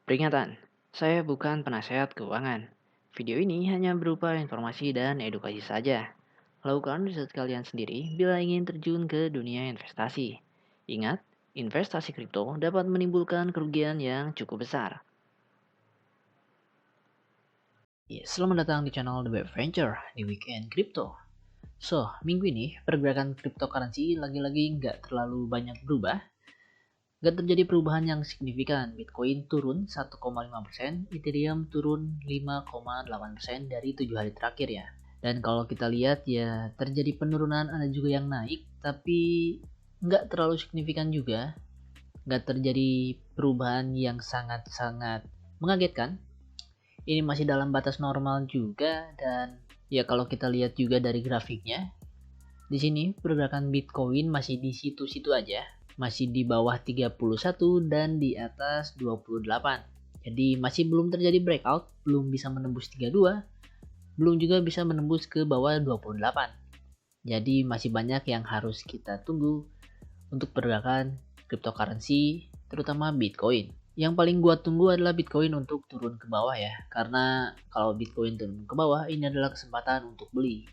Peringatan, saya bukan penasehat keuangan. Video ini hanya berupa informasi dan edukasi saja. Lakukan riset kalian sendiri bila ingin terjun ke dunia investasi. Ingat, investasi kripto dapat menimbulkan kerugian yang cukup besar. Selamat datang di channel The Web Venture di Weekend Crypto. Minggu ini pergerakan cryptocurrency lagi-lagi nggak terlalu banyak berubah. Gak terjadi perubahan yang signifikan. Bitcoin turun 1,5%, Ethereum turun 5,8% dari 7 hari terakhir ya. Dan kalau kita lihat ya terjadi penurunan, ada juga yang naik, tapi nggak terlalu signifikan juga. Nggak terjadi perubahan yang sangat-sangat mengagetkan. Ini masih dalam batas normal juga, dan ya kalau kita lihat juga dari grafiknya, di sini pergerakan Bitcoin masih di situ-situ aja. Masih di bawah 31 dan di atas 28. Jadi masih belum terjadi breakout, belum bisa menembus 32, belum juga bisa menembus ke bawah 28. Jadi masih banyak yang harus kita tunggu untuk pergerakan cryptocurrency, terutama Bitcoin. Yang paling gua tunggu adalah Bitcoin untuk turun ke bawah ya, karena kalau Bitcoin turun ke bawah ini adalah kesempatan untuk beli.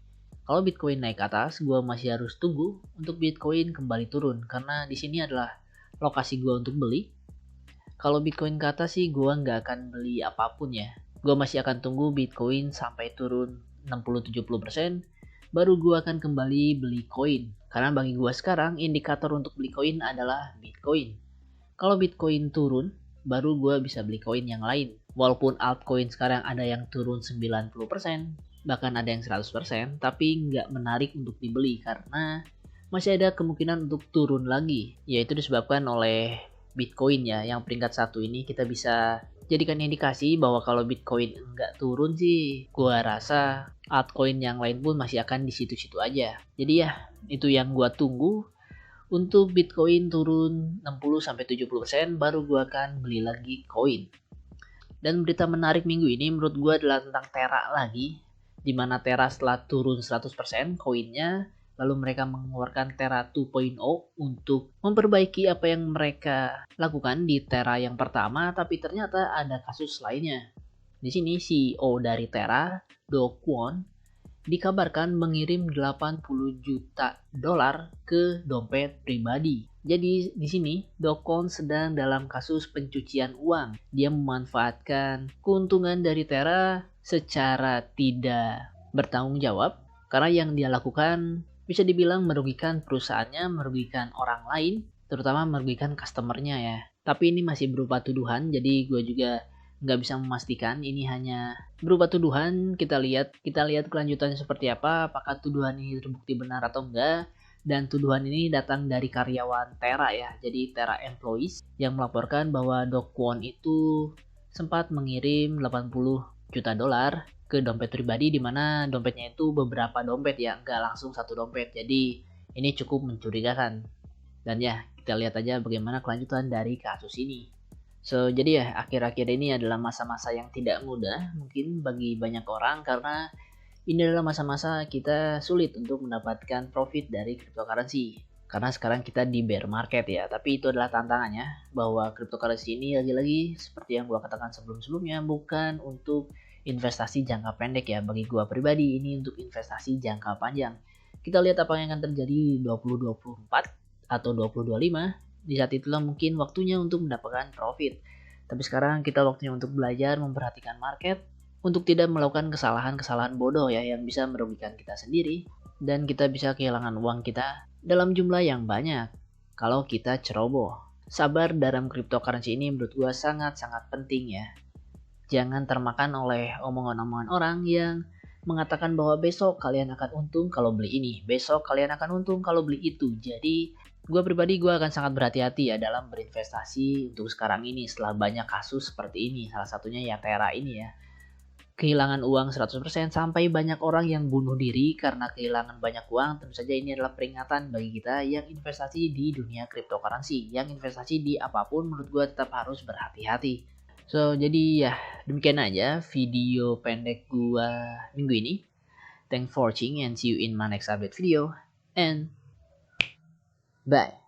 Kalau Bitcoin naik ke atas, gue masih harus tunggu untuk Bitcoin kembali turun karena di sini adalah lokasi gue untuk beli. Kalau Bitcoin ke atas sih gue nggak akan beli apapun ya. Gue masih akan tunggu Bitcoin sampai turun 60-70%, baru gue akan kembali beli koin. Karena bagi gue sekarang indikator untuk beli koin adalah Bitcoin. Kalau Bitcoin turun, baru gue bisa beli koin yang lain. Walaupun altcoin sekarang ada yang turun 90%, bahkan ada yang 100%, tapi nggak menarik untuk dibeli karena masih ada kemungkinan untuk turun lagi, yaitu disebabkan oleh Bitcoin ya, yang peringkat 1 ini kita bisa jadikan indikasi bahwa kalau Bitcoin nggak turun sih, gua rasa altcoin yang lain pun masih akan di situ-situ aja. Jadi ya, itu yang gua tunggu. Untuk Bitcoin turun 60-70% baru gua akan beli lagi koin. Dan berita menarik minggu ini menurut gua adalah tentang Terra lagi, di mana Terra setelah turun 100% koinnya, lalu mereka mengeluarkan Terra 2.0 untuk memperbaiki apa yang mereka lakukan di Terra yang pertama, tapi ternyata ada kasus lainnya. Di sini CEO dari Terra, Do Kwon, dikabarkan mengirim 80 juta dolar ke dompet pribadi. Jadi di sini Do Kwon sedang dalam kasus pencucian uang. Dia memanfaatkan keuntungan dari Terra secara tidak bertanggung jawab karena yang dia lakukan bisa dibilang merugikan perusahaannya, merugikan orang lain, terutama merugikan customernya ya. Tapi ini masih berupa tuduhan, jadi gue juga nggak bisa memastikan, ini hanya berupa tuduhan. Kita lihat kelanjutannya seperti apa, apakah tuduhan ini terbukti benar atau enggak. Dan tuduhan ini datang dari karyawan Terra ya, jadi Terra employees yang melaporkan bahwa Do Kwon itu sempat mengirim 80 juta dolar ke dompet pribadi, di mana dompetnya itu beberapa dompet ya, nggak langsung satu dompet. Jadi ini cukup mencurigakan. Dan ya, kita lihat aja bagaimana kelanjutan dari kasus ini. Jadi ya akhir-akhir ini adalah masa-masa yang tidak mudah mungkin bagi banyak orang, karena ini adalah masa-masa kita sulit untuk mendapatkan profit dari cryptocurrency. Karena sekarang kita di bear market ya, tapi itu adalah tantangannya bahwa cryptocurrency ini lagi-lagi seperti yang gua katakan sebelum-sebelumnya bukan untuk investasi jangka pendek ya. Bagi gua pribadi ini untuk investasi jangka panjang. Kita lihat apa yang akan terjadi di 2024 atau 2025. Di saat itulah mungkin waktunya untuk mendapatkan profit. Tapi sekarang kita waktunya untuk belajar memperhatikan market, untuk tidak melakukan kesalahan-kesalahan bodoh ya yang bisa merugikan kita sendiri, dan kita bisa kehilangan uang kita dalam jumlah yang banyak kalau kita ceroboh. Sabar dalam cryptocurrency ini menurut gua sangat-sangat penting ya. Jangan termakan oleh omongan-omongan orang yang mengatakan bahwa besok kalian akan untung kalau beli ini, besok kalian akan untung kalau beli itu. Jadi gue pribadi akan sangat berhati-hati ya dalam berinvestasi untuk sekarang ini setelah banyak kasus seperti ini. Salah satunya ya Terra ini ya. Kehilangan uang 100% sampai banyak orang yang bunuh diri karena kehilangan banyak uang. Tentu saja ini adalah peringatan bagi kita yang investasi di dunia cryptocurrency. Yang investasi di apapun menurut gue tetap harus berhati-hati. Jadi ya demikian aja video pendek gue minggu ini. Thanks for watching and see you in my next update video. And bye.